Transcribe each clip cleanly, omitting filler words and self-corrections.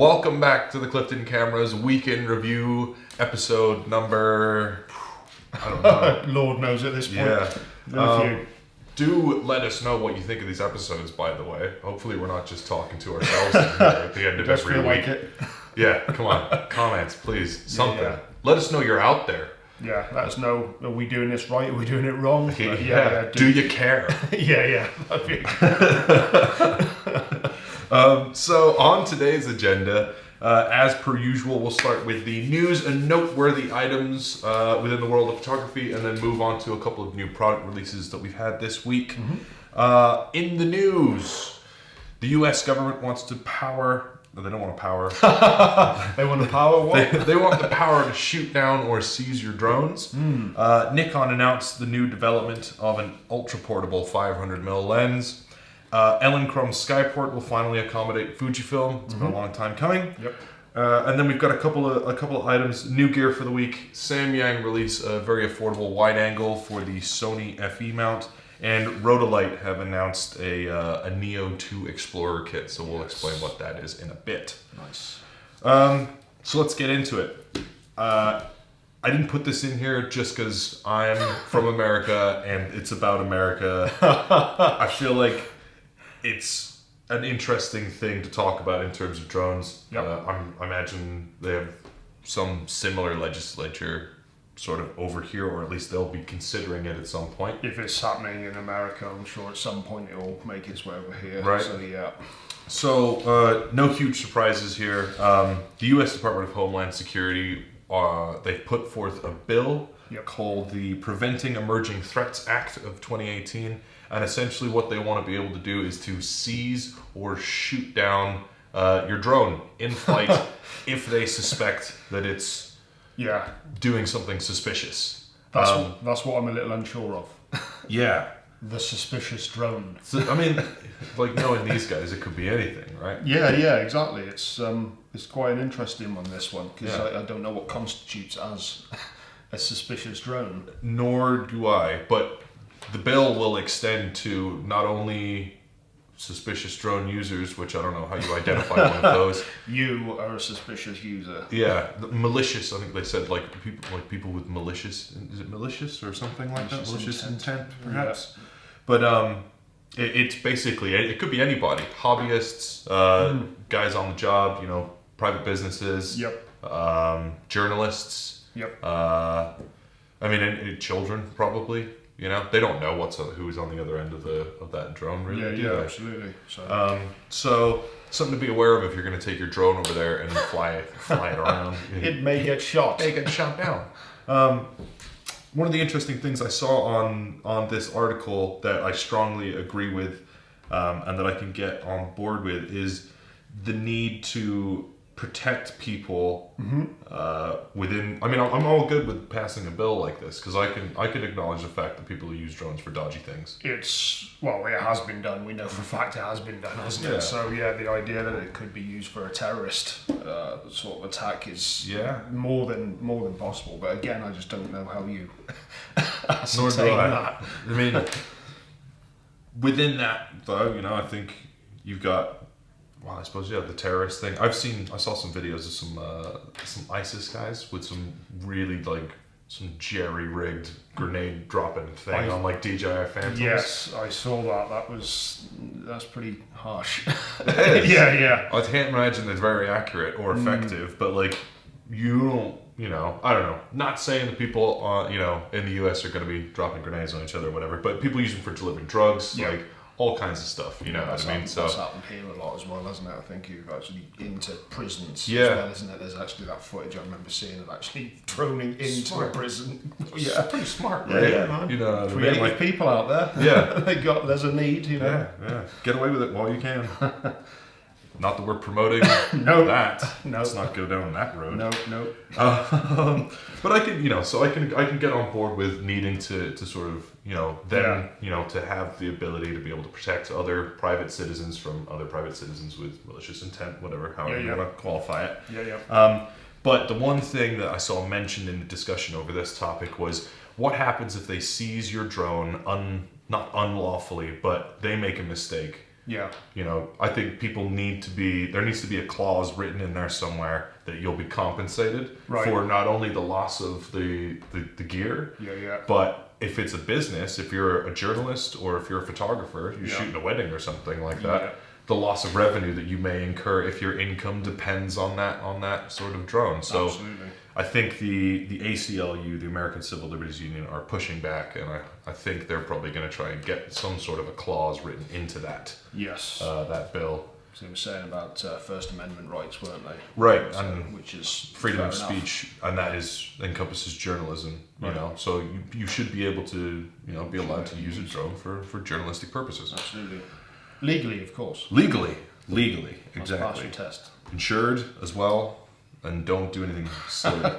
Welcome back to the Clifton Cameras Weekend Review, episode number... I don't know. Lord knows at this point. Yeah. Do let us know what you think of these episodes, by the way. Hopefully we're not just talking to ourselves at the end of every week. Like it. Yeah, come on. Comments, please. Something. Yeah. Let us know you're out there. Yeah, let us know, are we doing this right? Are we doing it wrong? Yeah. Do you care? Yeah. So on today's agenda, as per usual, we'll start with the news and noteworthy items within the world of photography, and then move on to a couple of new product releases that we've had this week. In the news, the U.S. government wants to power... No, they don't want to power. They want to power what? They want the power to shoot down or seize your drones. Nikon announced the new development of an ultra-portable 500mm lens. Elinchrom Skyport will finally accommodate Fujifilm. It's been a long time coming. Yep. And then we've got a couple of items. New gear for the week. Samyang release a very affordable wide angle for the Sony FE mount. And Rotolight have announced a Neo 2 Explorer kit, so we'll explain what that is in a bit. Nice. So let's get into it. I didn't put this in here just because I'm from America and it's about America. I feel like it's an interesting thing to talk about in terms of drones. Yep. I imagine they have some similar legislature sort of over here, or at least they'll be considering it at some point. If it's happening in America, I'm sure at some point it will make its way over here. Right. So, yeah. So, no huge surprises here. The U.S. Department of Homeland Security, they've put forth a bill called the Preventing Emerging Threats Act of 2018. And essentially what they want to be able to do is to seize or shoot down your drone in flight if they suspect that it's doing something suspicious. That's what I'm a little unsure of. Yeah. The suspicious drone. So, I mean, like knowing these guys, it could be anything, right? Yeah, exactly. It's quite an interesting one, this one, because I don't know what constitutes as a suspicious drone. Nor do I, but the bill will extend to not only suspicious drone users, which I don't know how you identify one of those. You are a suspicious user. Yeah, malicious. I think they said like people with malicious. Is it malicious or something like that? Malicious intent, perhaps. Yeah. But it's basically it could be anybody. Hobbyists, guys on the job, private businesses. Yep. Journalists. Yep. I mean, and children probably. They don't know who's on the other end of that drone, really. Yeah, absolutely. So something to be aware of if you're going to take your drone over there and fly it around. It may get shot. It may get shot down. One of the interesting things I saw on this article that I strongly agree with, and that I can get on board with, is the need to protect people within. I mean, I'm all good with passing a bill like this because I can acknowledge the fact that people who use drones for dodgy things. It has been done. We know for a fact it has been done, hasn't it? So the idea that it could be used for a terrorist sort of attack is more than possible. But again, I just don't know how you ascertain that. I mean, within that though, I think you've got. Well, I suppose the terrorist thing. I saw some videos of some ISIS guys with some really some jerry-rigged grenade dropping thing on DJI Phantoms. Yes, I saw that. That's pretty harsh. It is. Yeah. I can't imagine it's very accurate or effective, but you don't. I don't know. Not saying that people in the US are going to be dropping grenades on each other or whatever, but people use them for delivering drugs, all kinds of stuff, what I mean? So that's happened here a lot as well, hasn't it? I think you've actually into prisons as well, isn't it? There's actually that footage I remember seeing of actually droning into a prison. Yeah, pretty smart, right? Yeah, man. Creative people out there. Yeah. There's a need, Yeah. Get away with it while you can. Not that we're promoting that. No. Let's not go down that road. No. But I can, so I can get on board with needing to sort of, to have the ability to be able to protect other private citizens from other private citizens with malicious intent, whatever, however you want to qualify it. Yeah. But the one thing that I saw mentioned in the discussion over this topic was what happens if they seize your drone, not unlawfully, but they make a mistake Yeah. You know, I think people there needs to be a clause written in there somewhere that you'll be compensated for not only the loss of the gear, but if it's a business, if you're a journalist or if you're a photographer, you're shooting a wedding or something like that, the loss of revenue that you may incur if your income depends on that sort of drone. So absolutely. I think the ACLU, the American Civil Liberties Union, are pushing back, and I think they're probably going to try and get some sort of a clause written into that that bill. So they were saying about First Amendment rights, weren't they? Right, so, and which is freedom of speech, and that encompasses journalism. You know, so you should be able to be allowed to use a drone for journalistic purposes. Absolutely, legally, of course. Legally, exactly. Pass your test. Insured as well, and don't do anything silly.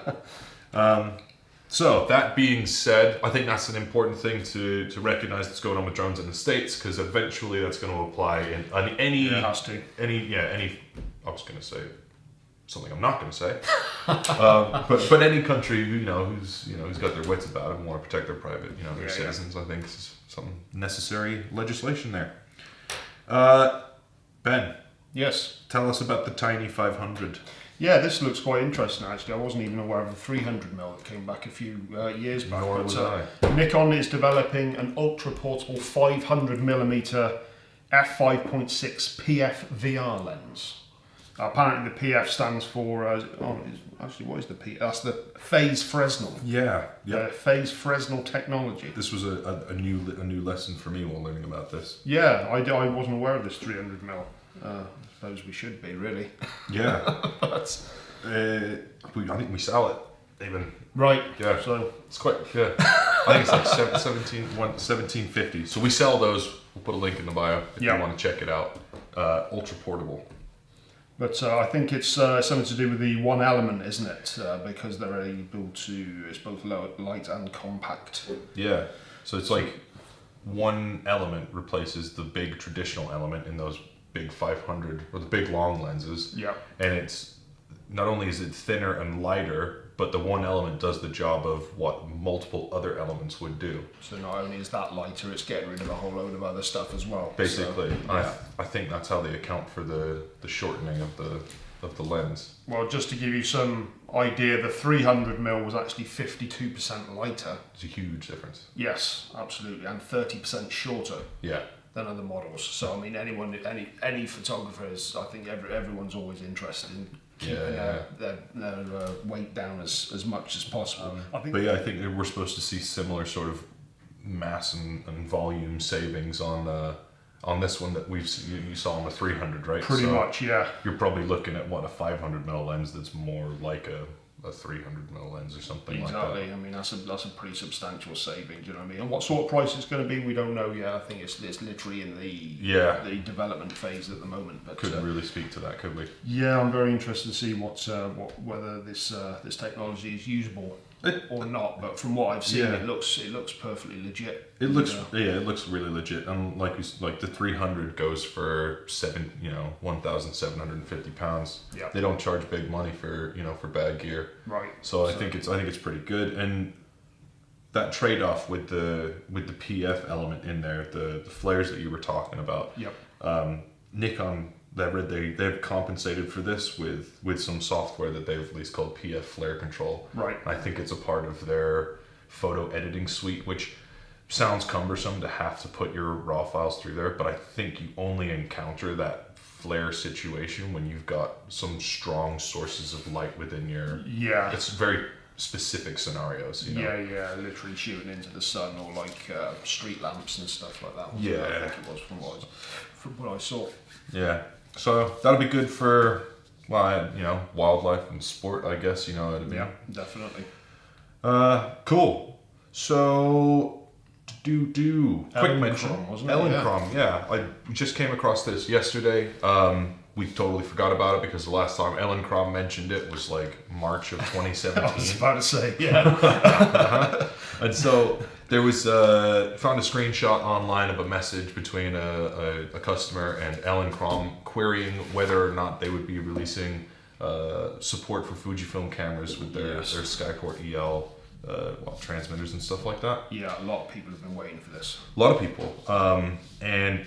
So that being said, I think that's an important thing to recognize that's going on with drones in the States, because eventually that's going to apply in any. It has to. Any. I was going to say something I'm not going to say, but any country who's got their wits about them and want to protect their private their citizens, I think is some necessary legislation there. Ben. Yes. Tell us about the Tiny 500. Yeah, this looks quite interesting actually. I wasn't even aware of the 300mm that came back a few years back. Nor was I. Nikon is developing an ultra-portable 500mm f5.6 PF VR lens. Apparently the PF stands for, actually what is the PF? That's the phase Fresnel. Yeah. Phase Fresnel technology. This was a new lesson for me while learning about this. Yeah, I wasn't aware of this 300mm. I suppose we should be, really. Yeah. But I think we sell it, even. Right. Yeah. So it's quite, I think it's like 1750. So we sell those. We'll put a link in the bio if you want to check it out. Ultra portable. But I think it's something to do with the one element, isn't it? Because they're able to, it's both light and compact. Yeah. So it's like one element replaces the big traditional element in those big 500 or the big long lenses. Yeah. And it's not only is it thinner and lighter, but the one element does the job of what multiple other elements would do. So not only is that lighter, it's getting rid of a whole load of other stuff as well. Basically, so, I think that's how they account for the shortening of the lens. Well, just to give you some idea, the 300mm was actually 52% lighter. It's a huge difference. Yes, absolutely, and 30% shorter. Yeah. Than other models. So I mean, any photographer is. I think everyone's always interested in keeping their weight down as much as possible. I think we're supposed to see similar sort of mass and volume savings on this one that you saw on the 300, right? Pretty much, yeah. You're probably looking at what, a 500mm lens that's more like a 300mm lens or something like that. Exactly. I mean, that's a pretty substantial saving. Do you know what I mean? And what sort of price it's going to be, we don't know yet. I think it's literally in the development phase at the moment. But couldn't really speak to that, could we? Yeah, I'm very interested to see whether this technology is usable or not. But from what I've seen, it looks perfectly legit. It looks really legit. And like the 300 goes for £1,750. Yeah. They don't charge big money for bad gear. Right. So I think it's pretty good. And that trade-off with the PF element in there, the flares that you were talking about. Yep. Nikon, they've compensated for this with some software that they've released called PF Flare Control. Right. I think it's a part of their photo editing suite, which sounds cumbersome to have to put your raw files through there, but I think you only encounter that flare situation when you've got some strong sources of light within your... Yeah. It's very specific scenarios, Yeah, literally shooting into the sun or like street lamps and stuff like that. Yeah. I think it was from what I saw. Yeah. So that'll be good for, wildlife and sport, I guess, Yeah, definitely. Cool. So... quick mention. Wasn't it? Elinchrom, yeah. I just came across this yesterday. We totally forgot about it because the last time Elinchrom mentioned it was like March of 2017. I was about to say, yeah. And so there was found a screenshot online of a message between a customer and Elinchrom querying whether or not they would be releasing support for Fujifilm cameras with their Skyport EL transmitters and stuff like that. Yeah, a lot of people have been waiting for this. A lot of people. And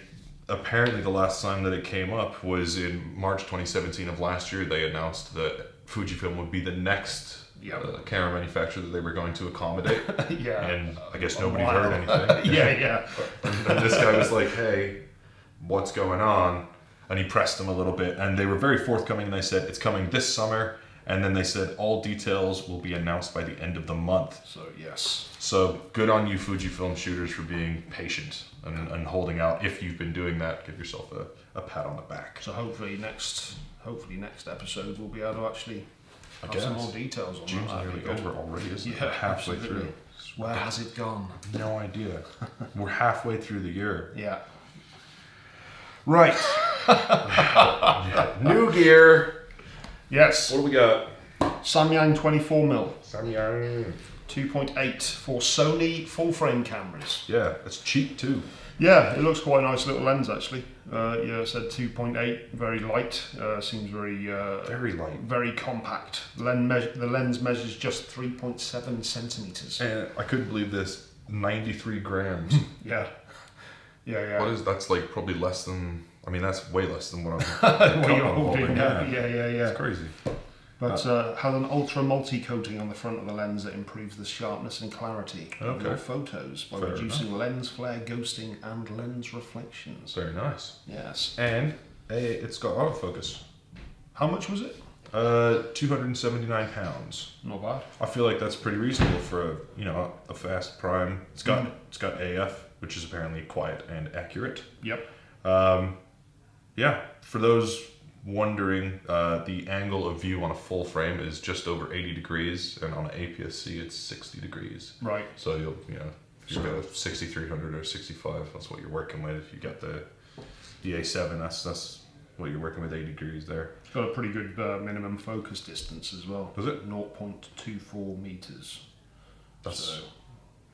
apparently the last time that it came up was in March 2017 of last year. They announced that Fujifilm would be the next camera manufacturer that they were going to accommodate. And I guess nobody heard anything. And this guy was like, hey, what's going on? And he pressed them a little bit, and they were very forthcoming, and they said, it's coming this summer. And then they said all details will be announced by the end of the month. So yes. So good on you Fujifilm shooters for being patient and holding out. If you've been doing that, give yourself a pat on the back. So hopefully next episode we'll be able to actually have some more details on June's that. nearly over already, isn't it? Yeah, halfway absolutely. through. Where has it gone? No idea. We're halfway through the year. Yeah. Right. New gear. Yes. What do we got? Samyang 24mm. Samyang. 2.8 for Sony full frame cameras. Yeah, it's cheap too. Yeah, it looks quite a nice little lens actually. It said 2.8, very light. Seems very light, very compact. The lens measures just 3.7 centimeters. And I couldn't believe this. 93 grams. Yeah. What is that's like probably less than. I mean, that's way less than what I'm holding. Yeah. It's crazy. But has an ultra multi-coating on the front of the lens that improves the sharpness and clarity of your photos by reducing lens flare, ghosting, and lens reflections. Very nice. Yes. And it's got autofocus. How much was it? £279. Not bad. I feel like that's pretty reasonable for a fast prime. It's got AF, which is apparently quiet and accurate. Yep. For those wondering, the angle of view on a full frame is just over 80 degrees, and on an APS-C it's 60 degrees. Right. So if you've got a 6300 or 65, that's what you're working with. If you got the A7, that's what you're working with, 80 degrees there. It's got a pretty good minimum focus distance as well. Is it? 0.24 meters. I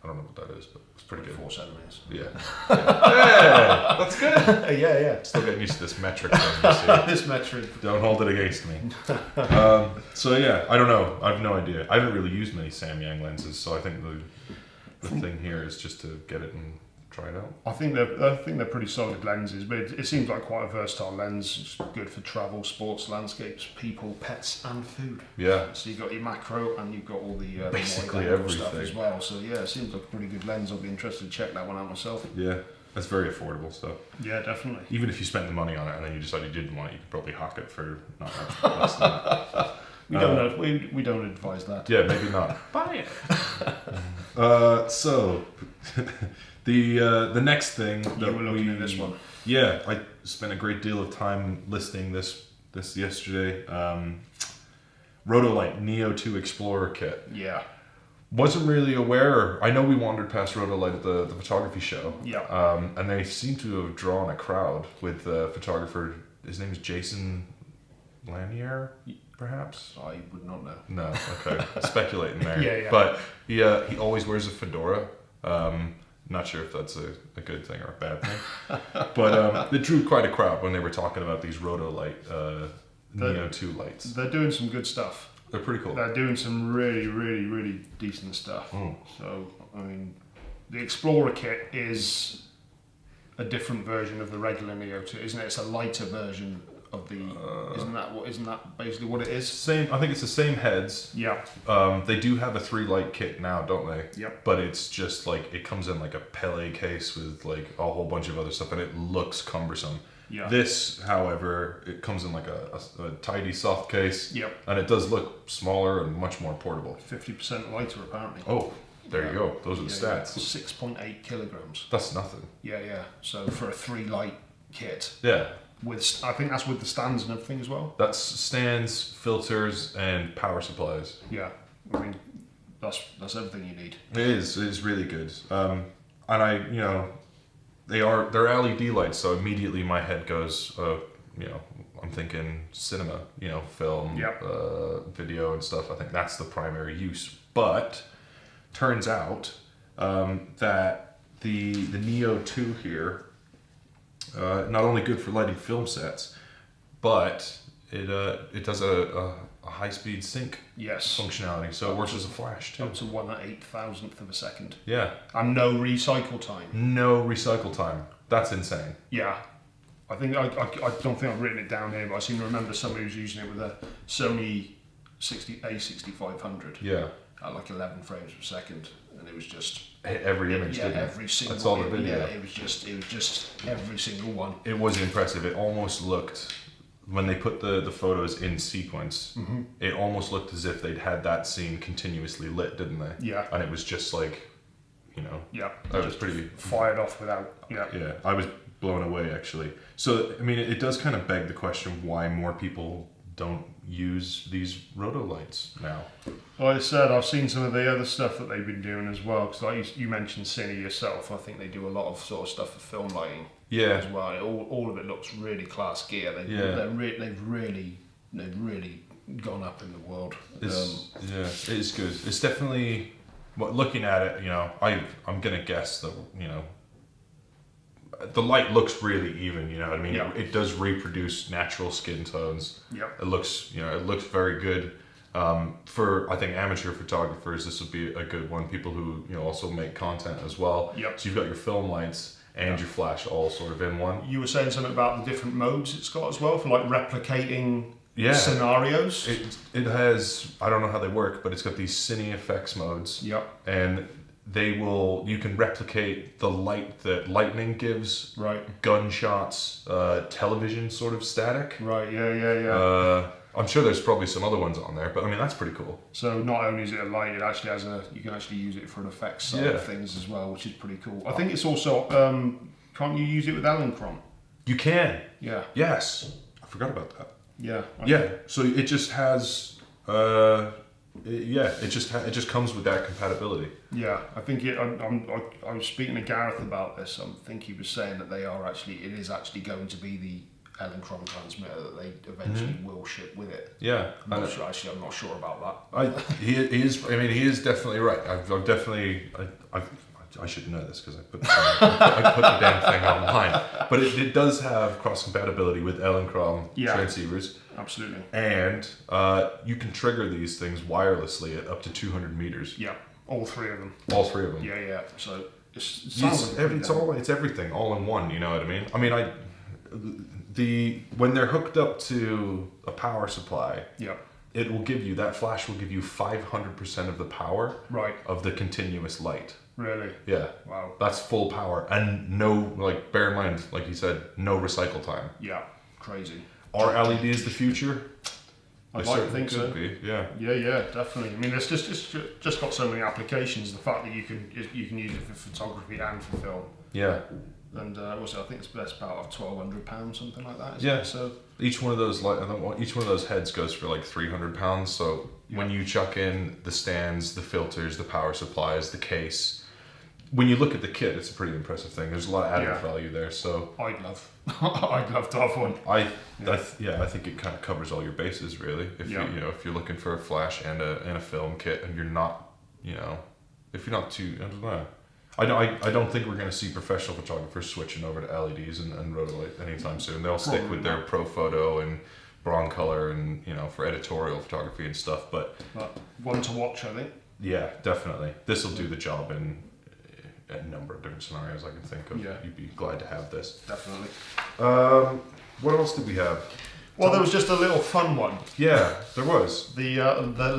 don't know what that is, but it's pretty good. 4 centimeters. Yeah. Yeah, that's good. Yeah. Still getting used to this metric thing. This metric. Don't hold it against me. I don't know. I have no idea. I haven't really used many Samyang lenses, so I think the thing here is just to get it and try it out. I think they're pretty solid lenses, but it seems like quite a versatile lens. It's good for travel, sports, landscapes, people, pets, and food. Yeah. So you've got your macro and you've got all the basically everything stuff as well. So yeah, it seems like a pretty good lens. I'll be interested to check that one out myself. Yeah, that's very affordable stuff. Yeah, definitely. Even if you spent the money on it and then you decided you didn't want it, you could probably hawk it for not much less than that. We don't know. We don't advise that. Yeah, maybe not. Buy it. So. The next thing that you were looking at this one. Yeah, I spent a great deal of time listening this yesterday. Rotolight Neo 2 Explorer kit. Yeah. Wasn't really aware. I know we wandered past Rotolight at the photography show. Yeah. And they seem to have drawn a crowd with the photographer. His name is Jason Lanier, perhaps. I would not know. No. Okay. Speculating there. Yeah. But he always wears a fedora. Not sure if that's a good thing or a bad thing. But it drew quite a crowd when they were talking about these Rotolight Neo 2 lights. They're doing some good stuff. They're pretty cool. They're doing some really, really, really decent stuff. Mm. So, I mean, the Explorer kit is a different version of the regular Neo 2, isn't it? It's a lighter version of the. Isn't that basically what it is? Same. I think it's the same heads. Yeah. They do have a 3-light kit now, don't they? Yep. But it's just like it comes in like a Pele case with like a whole bunch of other stuff, and it looks cumbersome. Yeah. This, however, it comes in like a tidy soft case. Yep. And it does look smaller and much more portable. 50% lighter, apparently. Oh, there you go. Those are the stats. 6.8 kilograms. That's nothing. Yeah. So for a 3-light kit. Yeah. I think that's with the stands and everything as well. That's stands, filters, and power supplies. Yeah, I mean that's everything you need. It is really good. And they're LED lights, so immediately my head goes, I'm thinking cinema, film, video and stuff. I think that's the primary use. But turns out that the Neo 2 here. Not only good for lighting film sets, but it does a high-speed sync functionality, so it works as a flash too. Up to 1/8,000th of a second. Yeah. And no recycle time. No recycle time. That's insane. Yeah. I think I don't think I've written it down here, but I seem to remember somebody was using it with a Sony A6500. Yeah. At like 11 frames per second, and it was just every image. Yeah, every single. That's all the video. Yeah, it was just every single one. It was impressive. It almost looked, when they put the photos in sequence, it almost looked as if they'd had that scene continuously lit, didn't they? Yeah. And it was just like, Yeah. That was pretty fired off without. Yeah. Yeah, I was blown away actually. So I mean, it does kind of beg the question why more people don't use these Rotolights now. Like I said, I've seen some of the other stuff that they've been doing as well. Because like you mentioned Cine yourself, I think they do a lot of sort of stuff for film lighting. Yeah. As well, all of it looks really class gear. They've really gone up in the world. It is good. It's definitely. But looking at it, I'm gonna guess that the light looks really even. You know what I mean? Yeah. It does reproduce natural skin tones. Yeah. It looks very good. For I think amateur photographers, this would be a good one. People who also make content as well. Yep. So you've got your film lights and your flash all sort of in one. You were saying something about the different modes it's got as well for like replicating scenarios. It has, I don't know how they work, but it's got these cine effects modes. Yep. And you can replicate the light that lightning gives. Right. Gunshots, television sort of static. Right. Yeah. I'm sure there's probably some other ones on there, but I mean that's pretty cool. So not only is it a light, it actually has you can actually use it for an effects side of things as well, which is pretty cool. I think it's also can't you use it with Elinchrom? You can. Yeah. Yes. I forgot about that. Yeah. So it just has it just comes with that compatibility. Yeah, I think I was speaking to Gareth about this. I think he was saying that it is actually going to be the Elinchrom transmitter that they eventually will ship with it. Yeah, I'm not sure about that. He is definitely right. I should know this because I put the damn thing online. But it does have cross compatibility with Elinchrom transceivers. Absolutely. And you can trigger these things wirelessly at up to 200 meters. Yeah, all three of them. Yeah. So it's everything all in one. You know what I mean? I mean, when they're hooked up to a power supply. Yeah. That flash will give you 500% of the power of the continuous light. Really? Yeah. Wow. That's full power and bear in mind, like you said, no recycle time. Yeah. Crazy. Are LEDs the future? I'd like to think so. Be. Yeah. Yeah, definitely. I mean, it's just got so many applications. The fact that you can use it for photography and for film. Yeah. And also, I think it's the best part of £1,200, something like that. Yeah. It? So each one of those heads goes for like £300. So when you chuck in the stands, the filters, the power supplies, the case, when you look at the kit, it's a pretty impressive thing. There's a lot of added value there. So I'd love to have one. I think it kind of covers all your bases really. If if you're looking for a flash and a film kit, and you're not, if you're not too, I don't know. I don't think we're going to see professional photographers switching over to LEDs and Rotolight anytime soon. They'll stick with their Pro Photo and Broncolor and for editorial photography and stuff. But one to watch, I think. Yeah, definitely. This will do the job in a number of different scenarios I can think of. Yeah. You'd be glad to have this. Definitely. What else did we have? Well, there was just a little fun one. Yeah, there was. The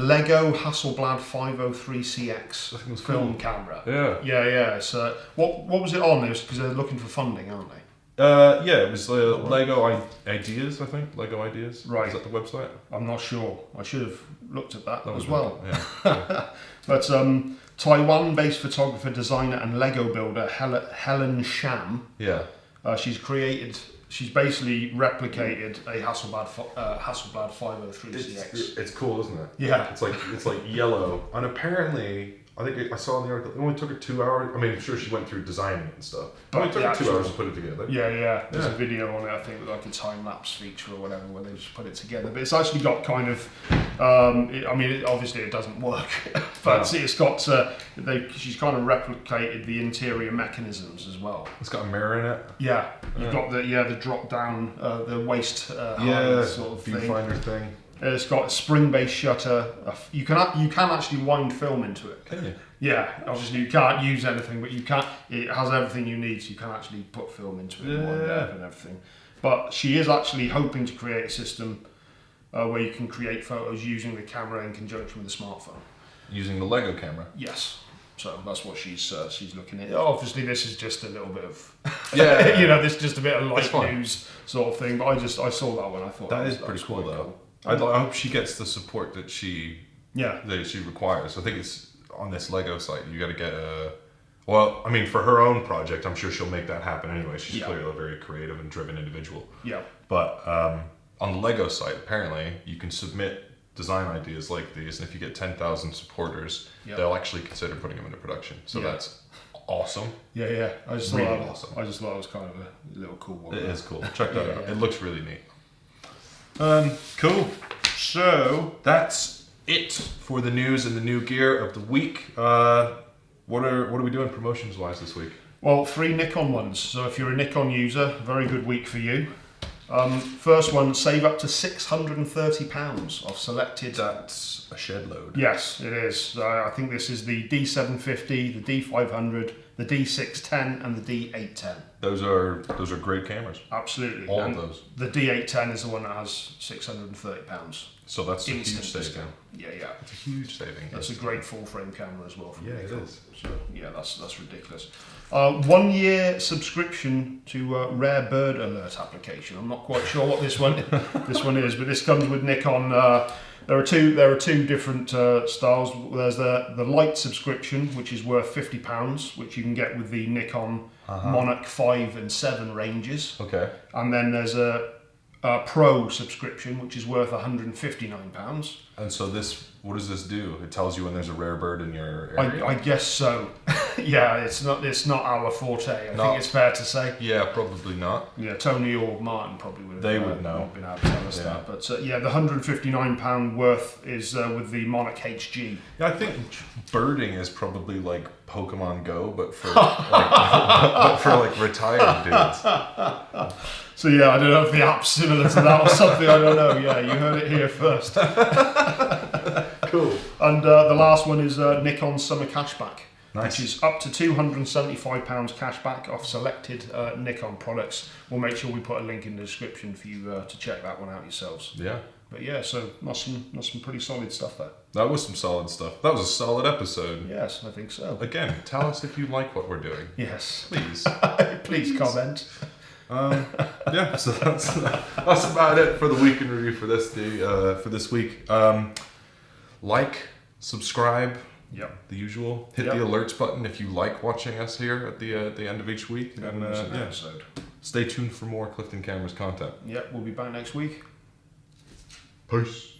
Lego Hasselblad 503CX film camera. Yeah. Yeah. So what was it on? It was because they're looking for funding, aren't they? It was Lego Ideas, I think. Lego Ideas. Right. Is that the website? I'm not sure. I should have looked at that as was well. Yeah. But Taiwan-based photographer, designer, and Lego builder Elinchrom. Yeah. She's basically replicated a Hasselblad 503CX. It's cool, isn't it? Yeah. It's like yellow, and apparently, I think I saw in the article, it only took her 2 hours. I mean, I'm sure she went through designing it and stuff. It only took her 2 hours to put it together. Yeah. There's a video on it, I think, with like a time-lapse feature or whatever, where they just put it together. But it's actually got kind of, obviously it doesn't work, but it's got, she's kind of replicated the interior mechanisms as well. It's got a mirror in it. Yeah. You've got the drop down, the waist height sort of thing. Viewfinder thing. It's got a spring-based shutter. You can actually wind film into it. Can you? Yeah, obviously you can't use anything, but you can. It has everything you need, so you can actually put film into it and wind it up and everything. But she is actually hoping to create a system where you can create photos using the camera in conjunction with a smartphone. Using the Lego camera? Yes. So that's what she's looking at. Obviously, this is just a little bit of, this is just a bit of light news sort of thing. But I saw that one. I thought that is pretty cool, though. I hope she gets the support that she requires. I think it's on this Lego site. You got to get well, I mean, for her own project, I'm sure she'll make that happen anyway. She's clearly a very creative and driven individual. Yeah. But on the Lego site, apparently, you can submit design ideas like these, and if you get 10,000 supporters, they'll actually consider putting them into production. So that's awesome. Yeah. I just thought it was kind of a little cool one. It is cool. Check that out. It looks really neat. Cool. So that's it for the news and the new gear of the week. What are we doing promotions wise this week? Well, 3 Nikon ones. So if you're a Nikon user, very good week for you. First one, save up to £630 off selected. That's a shed load. Yes, it is. I think this is the D750, the D500, the D610, and the D810. Those are great cameras. Absolutely. All of those. The D810 is the one that has £630. So that's a huge saving. Yeah. It's a huge saving. That's a great full frame camera as well. It is. So yeah, that's ridiculous. 1 year subscription to Rare Bird Alert application. I'm not quite sure what this one is, but this comes with Nikon. There are two different styles. There's the light subscription, which is worth £50, which you can get with the Nikon Monarch 5 and 7 ranges. Okay. And then there's a Pro subscription, which is worth £159. And so what does this do? It tells you when there's a rare bird in your area? I guess so. Yeah, it's not our forte. I think it's fair to say. Yeah, probably not. Yeah, Tony or Martin probably would. They would know. Been able to tell us that. But the £159 worth is with the Monarch HG. Yeah, I think birding is probably like Pokemon Go, but for like retired dudes. So yeah, I don't know if the app's similar to that or something. I don't know. Yeah, you heard it here first. Cool. And the last one is Nikon Summer Cashback. Nice. Which is up to £275 cashback off selected Nikon products. We'll make sure we put a link in the description for you to check that one out yourselves. Yeah. But yeah, so that's some pretty solid stuff there. That was some solid stuff. That was a solid episode. Yes, I think so. Again, tell us if you like what we're doing. Yes. Please. Please comment. Yeah, so that's about it for the week in review for this week. Like, subscribe. Yep. The usual. Hit the alerts button if you like watching us here at the end of each week. And episode. Stay tuned for more Clifton Cameras content. Yep, we'll be back next week. Peace.